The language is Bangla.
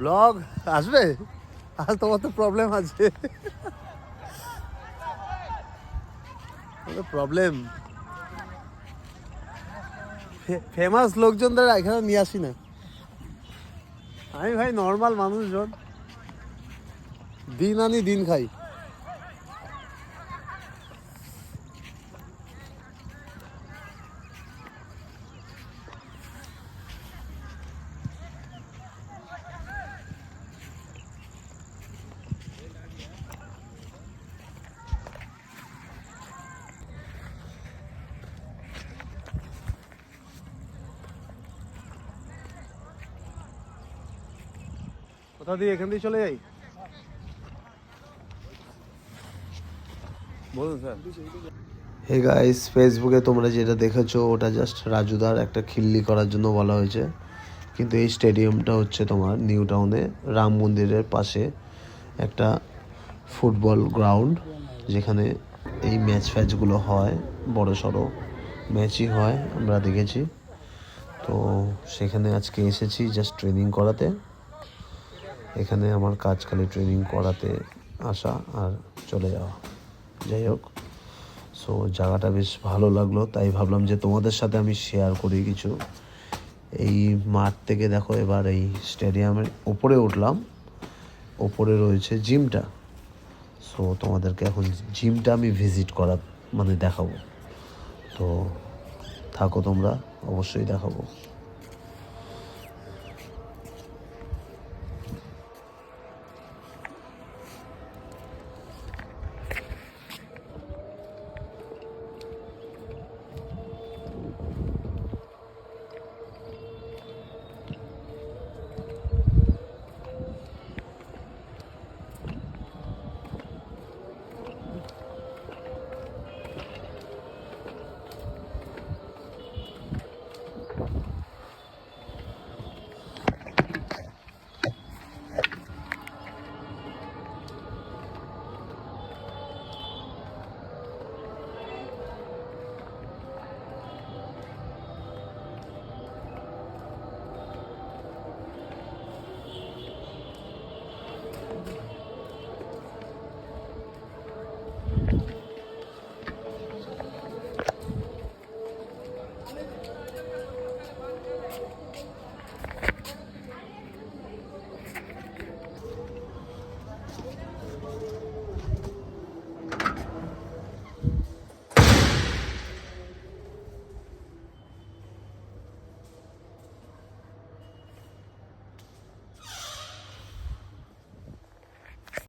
ব্লগ আসবে? আর তোমার তো প্রবলেম আছে, প্রবলেম। ফেমাস লোকজনদের এখানে নিয়ে আসি না আমি, ভাই নর্মাল মানুষজন, দিন আনি দিন খাই। কোথা দিয়ে? এখান দিয়ে চলে যাই, বলুন স্যার। হে গাইস, ফেসবুকে তোমরা যেটা দেখেছো ওটা জাস্ট রাজুদার একটা খিল্লি করার জন্য বলা হয়েছে, কিন্তু এই স্টেডিয়ামটা হচ্ছে তোমার নিউ টাউনে রাম মন্দিরের পাশে একটা ফুটবল গ্রাউন্ড, যেখানে এই ম্যাচ ফ্যাচগুলো হয়, বড় সড়ো ম্যাচই হয়, আমরা দেখেছি। তো সেখানে আজকে এসেছি জাস্ট ট্রেনিং করাতে। এখানে আমার কাজ খালি ট্রেনিং করাতে আসা আর চলে যাওয়া। যাই হোক, সো জায়গাটা বেশ ভালো লাগলো, তাই ভাবলাম যে তোমাদের সাথে আমি শেয়ার করি কিছু। এই মাঠ থেকে দেখো, এবার এই স্টেডিয়ামের ওপরে উঠলাম, ওপরে রয়েছে জিমটা। সো তোমাদেরকে এখন জিমটা আমি ভিজিট দেখাবো। তো থাকো তোমরা, অবশ্যই দেখাবো।